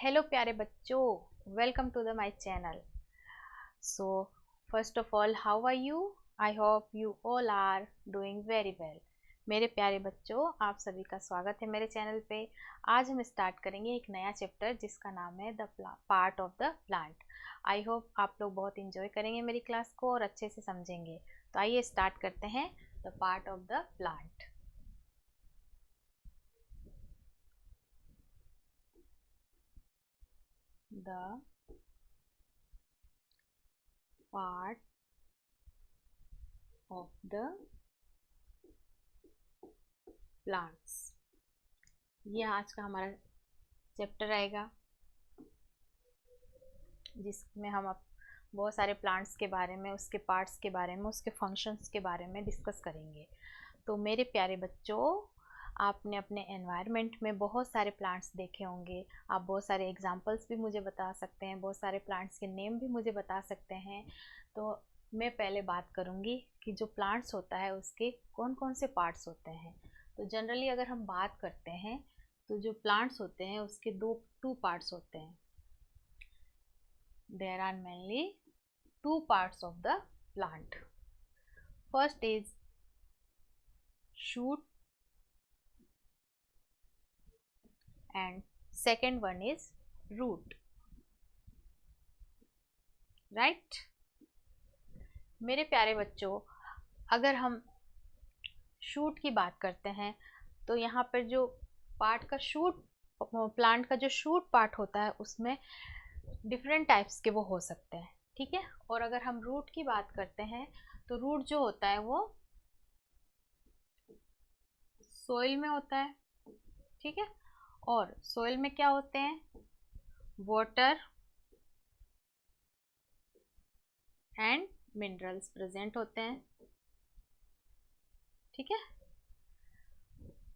Hello प्यारे बच्चों, welcome to the my channel. So first of all, how are you? I hope you all are doing very well. मेरे प्यारे बच्चों, आप सभी का स्वागत है मेरे चैनल पे। आज हम स्टार्ट करेंगे एक नया चैप्टर जिसका नाम है the part of the plant. I hope आप लोग बहुत इंजॉय करेंगे मेरी क्लास को और अच्छे से समझेंगे। तो आइए स्टार्ट करते हैं the part of the plant. The part of the plants, ये आज का हमारा चैप्टर रहेगा जिसमें हम अब बहुत सारे प्लांट्स के बारे में, उसके पार्ट्स के बारे में, उसके फंक्शंस के बारे में डिस्कस करेंगे। तो मेरे प्यारे बच्चों, आपने अपने एनवायरनमेंट में बहुत सारे प्लांट्स देखे होंगे। आप बहुत सारे एग्जांपल्स भी मुझे बता सकते हैं, बहुत सारे प्लांट्स के नेम भी मुझे बता सकते हैं। तो मैं पहले बात करूँगी कि जो प्लांट्स होता है उसके कौन कौन से पार्ट्स होते हैं। तो जनरली अगर हम बात करते हैं तो जो प्लांट्स होते हैं उसके टू पार्ट्स होते हैं। There are mainly two parts of the plant. First is shoot and second one is root. Right? मेरे प्यारे बच्चों, अगर हम शूट की बात करते हैं तो यहाँ पर जो पार्ट का शूट, प्लांट का जो शूट पार्ट होता है उसमें डिफरेंट टाइप्स के वो हो सकते हैं, ठीक है। और अगर हम रूट की बात करते हैं तो रूट जो होता है वो सोइल में होता है, ठीक है। और सोइल में क्या होते हैं? वाटर एंड मिनरल्स प्रेजेंट होते हैं, ठीक है।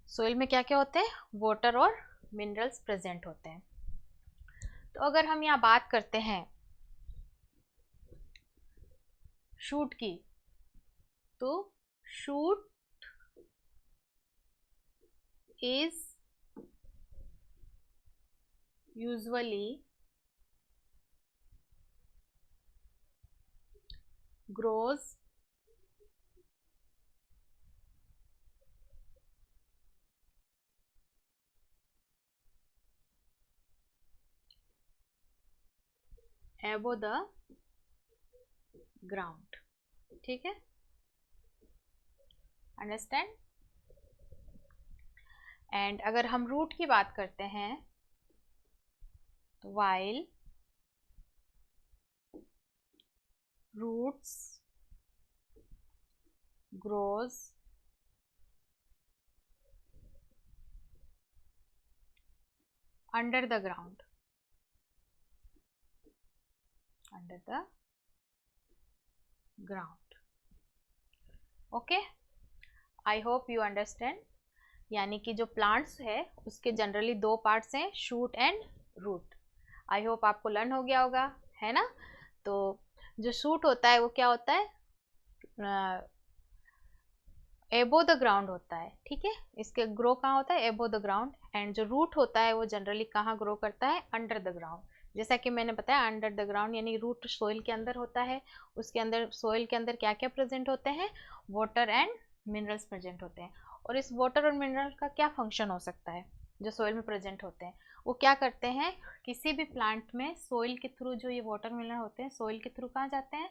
सोइल में क्या क्या होते हैं? वाटर और मिनरल्स प्रेजेंट होते हैं। तो अगर हम यहाँ बात करते हैं शूट की, तो shoot is usually grows above the ground, ठीक है। अंडरस्टैंड। एंड अगर हम रूट की बात करते हैं तो while roots grows under the ground, under the ground, okay, I hope you understand। यानी कि जो प्लांट्स है उसके जनरली दो पार्ट्स हैं, shoot and root. I hope आपको लर्न हो गया होगा, है ना। तो जो शूट होता है वो क्या होता है? एबो द ग्राउंड होता है, ठीक है। इसके ग्रो कहाँ होता है? एबो द ग्राउंड। एंड जो रूट होता है वो जनरली कहाँ ग्रो करता है? Under the ground. जैसा कि मैंने बताया, अंडर द ग्राउंड यानी रूट सोइल के अंदर होता है। उसके अंदर, सोइल के अंदर क्या क्या प्रेजेंट होते हैं? वाटर एंड मिनरल्स प्रेजेंट होते हैं। और इस वाटर और मिनरल का क्या फंक्शन हो सकता है जो सोइल में प्रेजेंट होते हैं? वो क्या करते हैं? किसी भी प्लांट में सोइल के थ्रू जो ये वाटर मिनरल होते हैं, सोइल के थ्रू कहाँ जाते हैं?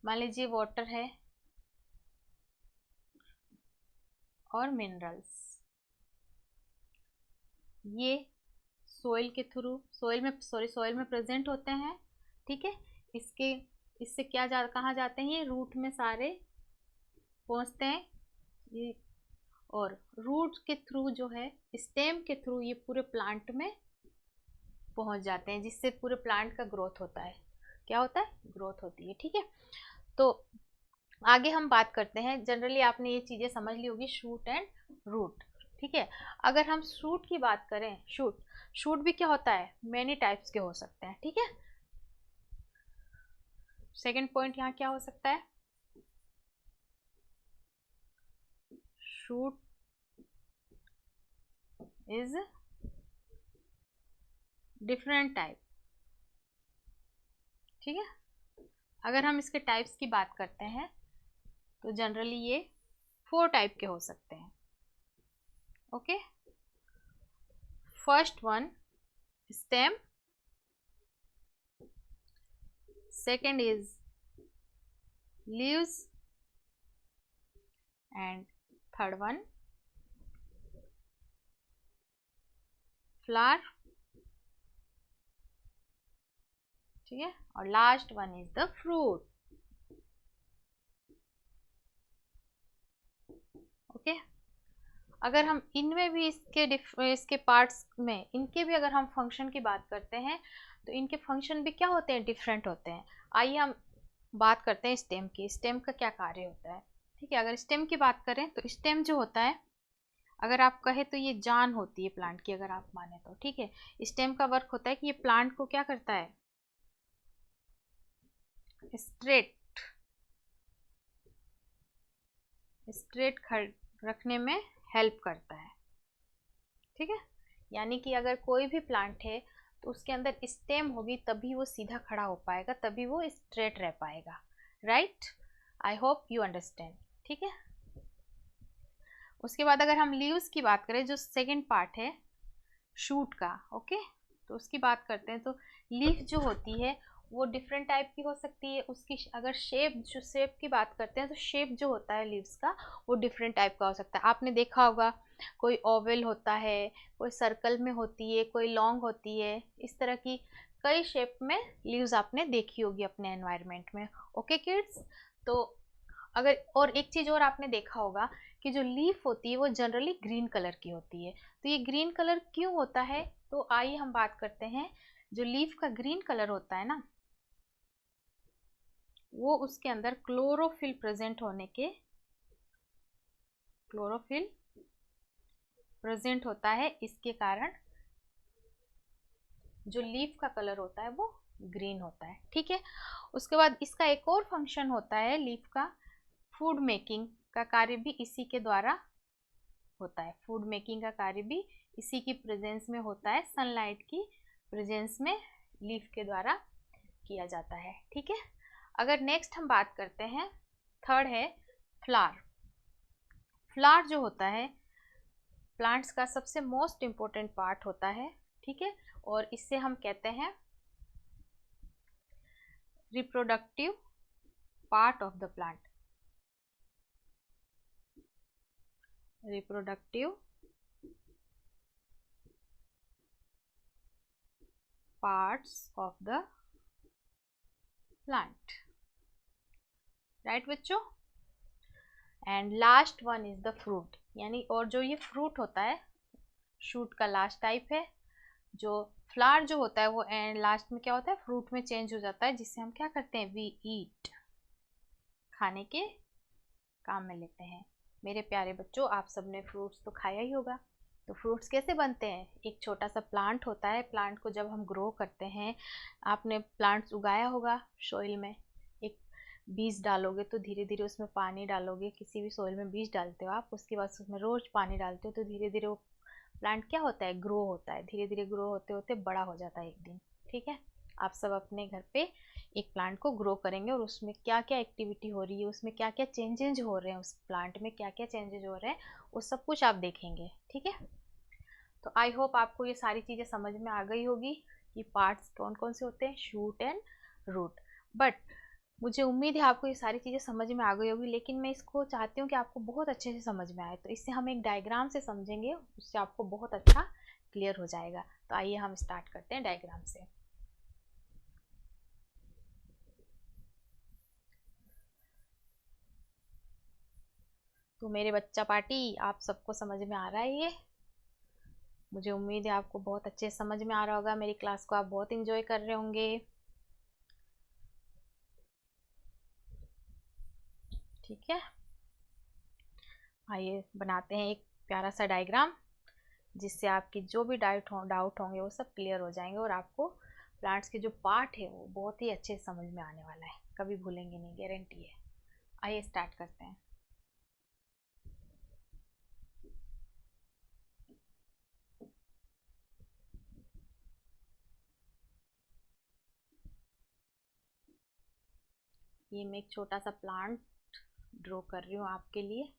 मान लीजिए वाटर है और मिनरल्स, ये सोइल के थ्रू, सोइल में प्रेजेंट होते हैं, ठीक है। इसके इससे क्या कहाँ जाते हैं? ये रूट में सारे पहुंचते हैं ये। और रूट के थ्रू जो है, स्टेम के थ्रू ये पूरे प्लांट में पहुंच जाते हैं, जिससे पूरे प्लांट का ग्रोथ होता है। क्या होता है? ग्रोथ होती है, ठीक है। तो आगे हम बात करते हैं। जनरली आपने ये चीजें समझ ली होगी, शूट एंड रूट, ठीक है। अगर हम शूट की बात करें, शूट शूट भी क्या होता है? मेनी टाइप्स के हो सकते हैं, ठीक है। सेकंड पॉइंट यहाँ क्या हो सकता है? शूट इज डिफरेंट टाइप, ठीक है। अगर हम इसके टाइप्स की बात करते हैं तो जनरली ये 4 टाइप के हो सकते हैं। Okay, first one stem, second is leaves, and third one flower, ठीक है, और last one is the fruit. Okay, अगर हम इनमें भी इसके पार्ट्स में इनके भी अगर हम फंक्शन की बात करते हैं तो इनके फंक्शन भी क्या होते हैं, डिफरेंट होते हैं। आइए हम बात करते हैं स्टेम की। स्टेम का क्या कार्य होता है, ठीक है। अगर स्टेम की बात करें तो स्टेम जो होता है, अगर आप कहे तो ये जान होती है प्लांट की, अगर आप माने तो, ठीक है। स्टेम का वर्क होता है कि ये प्लांट को क्या करता है, स्ट्रेट स्ट्रेट रखने में हेल्प करता है, ठीक है। यानी कि अगर कोई भी प्लांट है तो उसके अंदर स्टेम होगी तभी वो सीधा खड़ा हो पाएगा, तभी वो स्ट्रेट रह पाएगा, right. I hope you understand, ठीक है। उसके बाद अगर हम लीव्स की बात करें, जो सेकेंड पार्ट है शूट का, ओके, तो उसकी बात करते हैं। तो लीफ जो होती है वो डिफरेंट टाइप की हो सकती है। उसकी अगर शेप की बात करते हैं तो शेप जो होता है लीव्स का वो डिफरेंट टाइप का हो सकता है। आपने देखा होगा कोई ओवल होता है, कोई सर्कल में होती है, कोई लॉन्ग होती है, इस तरह की कई शेप में लीव्स आपने देखी होगी अपने एनवायरनमेंट में। ओके किड्स, तो अगर और एक चीज़ और आपने देखा होगा कि जो लीफ होती है वो जनरली ग्रीन कलर की होती है। तो ये ग्रीन कलर क्यों होता है, तो आइए हम बात करते हैं। जो लीफ का ग्रीन कलर होता है ना, वो उसके अंदर क्लोरोफिल प्रेजेंट होने के, क्लोरोफिल प्रेजेंट होता है, इसके कारण जो लीफ का कलर होता है वो ग्रीन होता है, ठीक है। उसके बाद इसका एक और फंक्शन होता है लीफ का, फूड मेकिंग का कार्य भी इसी के द्वारा होता है। फूड मेकिंग का कार्य भी इसी की प्रेजेंस में होता है, सनलाइट की प्रेजेंस में लीफ के द्वारा किया जाता है, ठीक है। अगर नेक्स्ट हम बात करते हैं, थर्ड है फ्लावर। फ्लावर जो होता है प्लांट्स का सबसे मोस्ट इम्पोर्टेंट पार्ट होता है, ठीक है, और इससे हम कहते हैं reproductive part of the plant, reproductive parts of the plant, right बच्चों। And last one is the fruit, यानी और जो ये फ्रूट होता है शूट का लास्ट टाइप है। जो फ्लावर जो होता है वो एंड लास्ट में क्या होता है, फ्रूट में चेंज हो जाता है, जिससे हम क्या करते हैं, वी ईट, खाने के काम में लेते हैं। मेरे प्यारे बच्चों, आप सबने फ्रूट्स तो खाया ही होगा। तो फ्रूट्स कैसे बनते हैं, एक छोटा सा प्लांट होता है, प्लांट को जब हम ग्रो करते हैं, आपने प्लांट्स उगाया होगा सॉइल में, एक बीज डालोगे तो धीरे धीरे उसमें पानी डालोगे, किसी भी सॉइल में बीज डालते हो आप, उसके बाद उसमें रोज पानी डालते हो तो धीरे धीरे वो प्लांट क्या होता है, ग्रो होता है, धीरे धीरे ग्रो होते होते बड़ा हो जाता है एक दिन, ठीक है। आप सब अपने घर पे एक प्लांट को ग्रो करेंगे और उसमें क्या क्या एक्टिविटी हो रही है, उसमें क्या क्या चेंजेज हो रहे हैं, उस प्लांट में क्या क्या चेंजेज हो रहे हैं, वो सब कुछ आप देखेंगे, ठीक है। तो आई होप आपको ये सारी चीज़ें समझ में आ गई होगी कि पार्ट्स कौन कौन से होते हैं, शूट एंड रूट। बट मुझे उम्मीद है आपको ये सारी चीज़ें समझ में आ गई होगी, लेकिन मैं इसको चाहती हूँ कि आपको बहुत अच्छे से समझ में आए। तो इससे हम एक डायग्राम से समझेंगे, उससे आपको बहुत अच्छा क्लियर हो जाएगा। तो आइए हम स्टार्ट करते हैं डायग्राम से। तो मेरे बच्चा पार्टी, आप सबको समझ में आ रहा है ये? मुझे उम्मीद है आपको बहुत अच्छे से समझ में आ रहा होगा, मेरी क्लास को आप बहुत इंजॉय कर रहे होंगे, ठीक है। आइए बनाते हैं एक प्यारा सा डायग्राम, जिससे आपकी जो भी डाउट होंगे वो सब क्लियर हो जाएंगे, और आपको प्लांट्स के जो पार्ट है वो बहुत ही अच्छे से समझ में आने वाला है, कभी भूलेंगे नहीं, गारंटी है। आइए स्टार्ट करते हैं। ये मैं एक छोटा सा प्लांट ड्रॉ कर रही हूँ आपके लिए।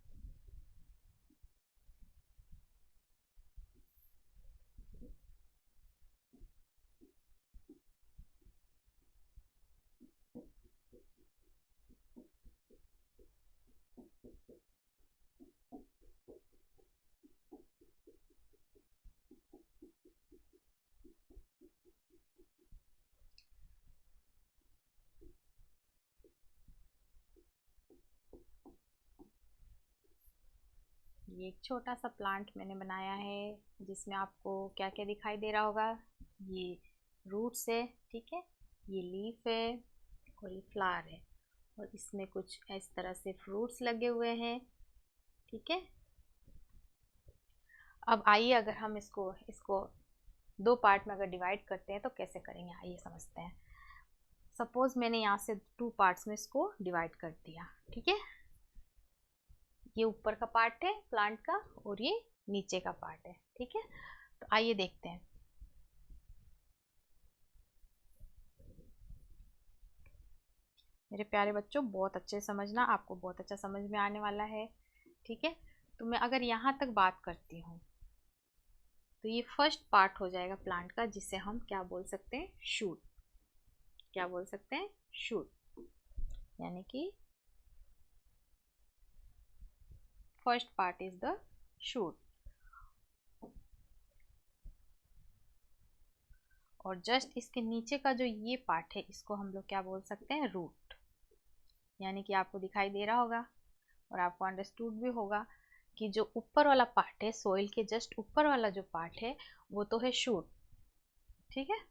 ये एक छोटा सा प्लांट मैंने बनाया है जिसमें आपको क्या क्या दिखाई दे रहा होगा। ये रूट्स है, ठीक है, ये लीफ है और ये फ्लावर है, और इसमें कुछ इस तरह से फ्रूट्स लगे हुए हैं, ठीक है। अब आइए अगर हम इसको इसको दो पार्ट में अगर डिवाइड करते हैं तो कैसे करेंगे, आइए समझते हैं। सपोज मैंने यहाँ से 2 पार्ट्स में इसको डिवाइड कर दिया, ठीक है। ये ऊपर का पार्ट है प्लांट का और ये नीचे का पार्ट है, ठीक है। तो आइए देखते हैं। मेरे प्यारे बच्चों बहुत अच्छे समझना, आपको बहुत अच्छा समझ में आने वाला है, ठीक है। तो मैं अगर यहाँ तक बात करती हूँ तो ये फर्स्ट पार्ट हो जाएगा प्लांट का, जिसे हम क्या बोल सकते हैं, शूट। क्या बोल सकते हैं, शूट, यानी कि first part is the shoot. और जस्ट इसके नीचे का जो ये पार्ट है इसको हम लोग क्या बोल सकते हैं, रूट। यानी कि आपको दिखाई दे रहा होगा और आपको अंडरस्टूड भी होगा कि जो ऊपर वाला पार्ट है, सोइल के जस्ट ऊपर वाला जो पार्ट है वो तो है शूट, ठीक है।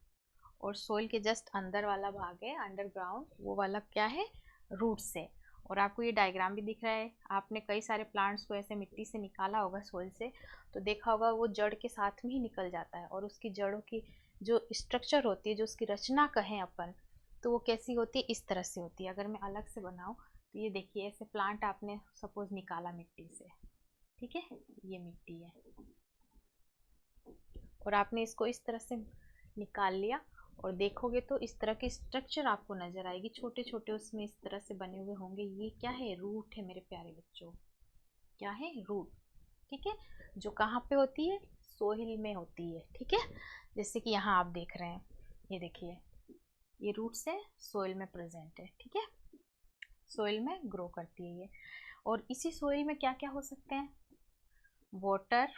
और सोइल के जस्ट अंदर वाला भाग है अंडरग्राउंड, वो वाला क्या है, रूट्स है। और आपको ये डायग्राम भी दिख रहा है, आपने कई सारे प्लांट्स को ऐसे मिट्टी से निकाला होगा सोइल से, तो देखा होगा वो जड़ के साथ में ही निकल जाता है। और उसकी जड़ों की जो स्ट्रक्चर होती है, जो उसकी रचना कहें अपन, तो वो कैसी होती है, इस तरह से होती है। अगर मैं अलग से बनाऊँ तो ये देखिए, ऐसे प्लांट आपने सपोज निकाला मिट्टी से, ठीक है, ये मिट्टी है और आपने इसको इस तरह से निकाल लिया और देखोगे तो इस तरह की स्ट्रक्चर आपको नजर आएगी, छोटे छोटे उसमें इस तरह से बने हुए होंगे। ये क्या है, रूट है मेरे प्यारे बच्चों, क्या है, रूट, ठीक है। जो कहाँ पे होती है, सोइल में होती है, ठीक है। जैसे कि यहाँ आप देख रहे हैं, ये देखिए, ये रूट्स है, सोइल में प्रेजेंट है, ठीक है, सोइल में ग्रो करती है ये। और इसी सोइल में क्या क्या हो सकते हैं, वाटर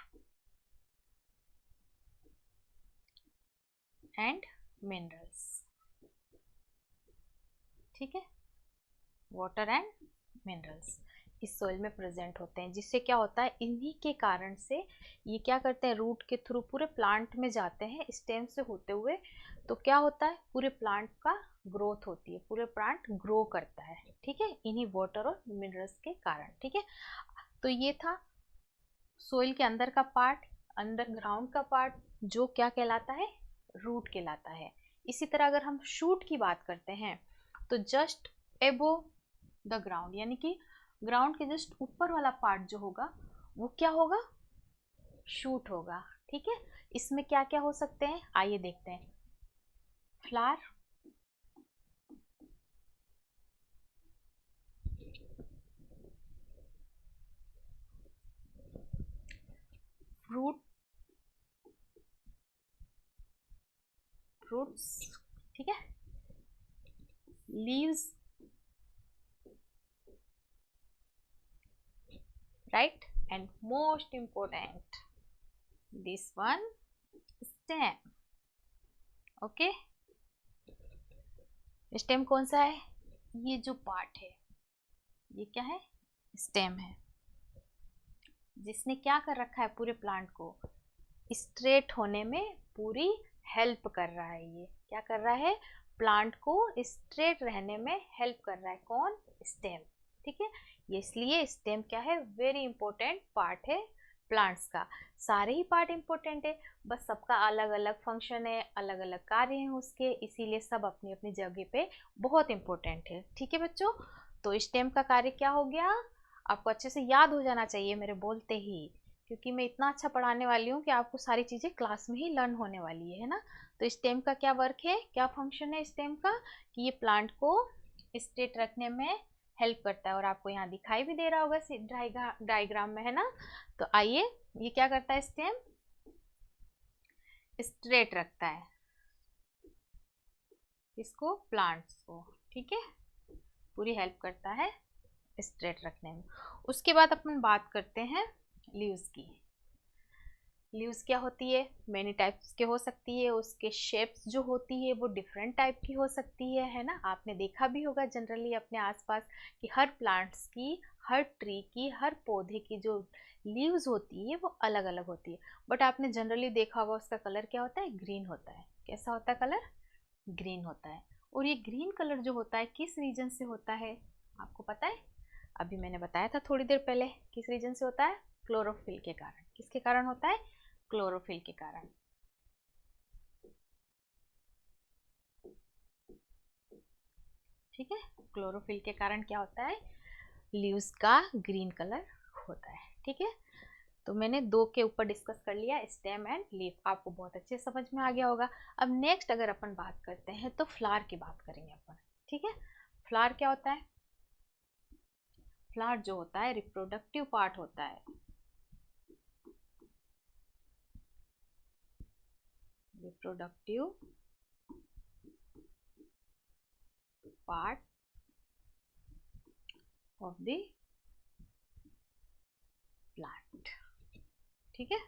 एंड मिनरल्स, ठीक है, वाटर एंड मिनरल्स इस सोइल में प्रेजेंट होते हैं। जिससे क्या होता है, इन्हीं के कारण से ये क्या करते हैं, रूट के थ्रू पूरे प्लांट में जाते हैं स्टेम से होते हुए। तो क्या होता है, पूरे प्लांट का ग्रोथ होती है, पूरे प्लांट ग्रो करता है, ठीक है, इन्हीं वाटर और मिनरल्स के कारण, ठीक है। तो ये था सोइल के अंदर का पार्ट, अंडरग्राउंड का पार्ट, जो क्या कहलाता है, रूट कहलाता है। इसी तरह अगर हम शूट की बात करते हैं तो जस्ट एबो द ग्राउंड, यानी कि ग्राउंड के जस्ट ऊपर वाला पार्ट जो होगा वो क्या होगा, शूट होगा, ठीक है। इसमें क्या क्या हो सकते हैं, आइए देखते हैं। फ्लावर, फ्रूट, फ्रूट्स, ठीक है, leaves, right, and most important this one, stem, okay। Stem कौन सा है, ये जो पार्ट है ये क्या है, स्टेम है, जिसने क्या कर रखा है, पूरे प्लांट को स्ट्रेट होने में पूरी हेल्प कर रहा है। ये क्या कर रहा है, प्लांट को स्ट्रेट रहने में हेल्प कर रहा है, कौन, स्टेम, ठीक है। ये इसलिए स्टेम क्या है, वेरी इंपॉर्टेंट पार्ट है प्लांट्स का। सारे ही पार्ट इंपॉर्टेंट है, बस सबका अलग अलग फंक्शन है, अलग अलग कार्य हैं उसके, इसीलिए सब अपनी अपनी जगह पे बहुत इंपॉर्टेंट है, ठीक है बच्चों। तो स्टेम का कार्य क्या हो गया, आपको अच्छे से याद हो जाना चाहिए मेरे बोलते ही, क्योंकि मैं इतना अच्छा पढ़ाने वाली हूँ कि आपको सारी चीज़ें क्लास में ही लर्न होने वाली है ना। तो स्टेम का क्या वर्क है, क्या फंक्शन है स्टेम का, कि ये प्लांट को स्ट्रेट रखने में हेल्प करता है। और आपको यहाँ दिखाई भी दे रहा होगा डायग्राम में, है ना। तो आइए, ये क्या करता है, स्टेम स्ट्रेट रखता है इसको, प्लांट्स को, ठीक है, पूरी हेल्प करता है स्ट्रेट रखने में। उसके बाद अपन बात करते हैं लीव्स की। लीव्स क्या होती है, मेनी टाइप्स के हो सकती है, उसके शेप्स जो होती है वो डिफरेंट टाइप की हो सकती है ना। आपने देखा भी होगा जनरली अपने आसपास कि हर प्लांट्स की, हर ट्री की, हर पौधे की जो लीव्स होती है वो अलग अलग होती है। बट आपने जनरली देखा होगा उसका कलर क्या होता है, ग्रीन होता है। कैसा होता है कलर, ग्रीन होता है। और ये ग्रीन कलर जो होता है किस रीजन से होता है, आपको पता है? अभी मैंने बताया था थोड़ी देर पहले, किस रीजन से होता है, क्लोरोफिल के कारण। किसके कारण होता है, क्लोरोफिल के कारण। ठीक है, क्लोरोफिल के कारण क्या होता है, लीव्स का ग्रीन कलर होता है। ठीक है, तो मैंने दो के ऊपर डिस्कस कर लिया, स्टेम एंड लीफ, आपको बहुत अच्छे समझ में आ गया होगा। अब नेक्स्ट अगर अपन बात करते हैं तो फ्लावर की बात करेंगे अपन। ठीक है, फ्लावर क्या होता है, फ्लावर जो होता है रिप्रोडक्टिव पार्ट होता है, reproductive part of the plant. ठीक है,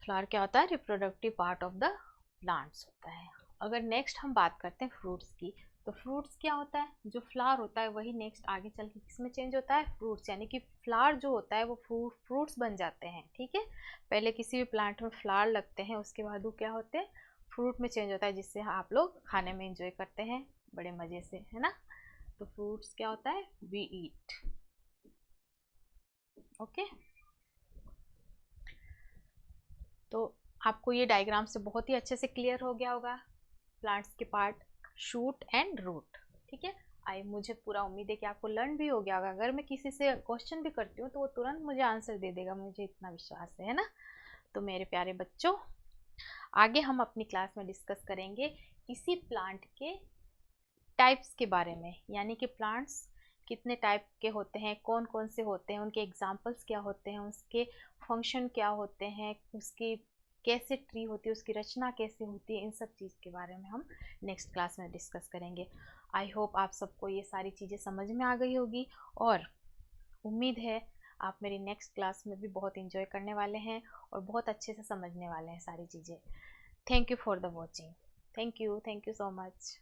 फ्लावर क्या होता है, reproductive part of the plants होता है। अगर नेक्स्ट हम बात करते हैं फ्रूट्स की, तो फ्रूट्स क्या होता है, जो फ्लावर होता है वही नेक्स्ट आगे चल के किसमें चेंज होता है, फ्रूट्स, यानी कि फ्लावर जो होता है वो फ्रूट्स बन जाते हैं। ठीक है, पहले किसी भी प्लांट में फ्लावर लगते हैं, उसके बाद वो क्या होते हैं, फ्रूट में चेंज होता है, जिससे आप लोग खाने में इंजॉय करते हैं बड़े मजे से, है ना। तो फ्रूट्स क्या होता है, वी ईट। ओके, तो आपको ये डायग्राम से बहुत ही अच्छे से क्लियर हो गया होगा प्लांट्स के पार्ट, शूट एंड रूट। ठीक है, आई मुझे पूरा उम्मीद है कि आपको लर्न भी हो गया होगा। अगर मैं किसी से क्वेश्चन भी करती हूँ तो वो तुरंत मुझे आंसर दे देगा, मुझे इतना विश्वास है ना। तो मेरे प्यारे बच्चों, आगे हम अपनी क्लास में डिस्कस करेंगे इसी प्लांट के टाइप्स के बारे में, यानी कि प्लांट्स कितने टाइप के होते हैं, कौन कौन से होते हैं, उनके एग्जाम्पल्स क्या होते हैं, उसके फंक्शन क्या होते हैं, उसकी कैसे ट्री होती है, उसकी रचना कैसे होती है, इन सब चीज़ के बारे में हम नेक्स्ट क्लास में डिस्कस करेंगे। आई होप आप सबको ये सारी चीज़ें समझ में आ गई होगी, और उम्मीद है आप मेरी नेक्स्ट क्लास में भी बहुत इंजॉय करने वाले हैं और बहुत अच्छे से समझने वाले हैं सारी चीज़ें। Thank you for the watching, thank you so much.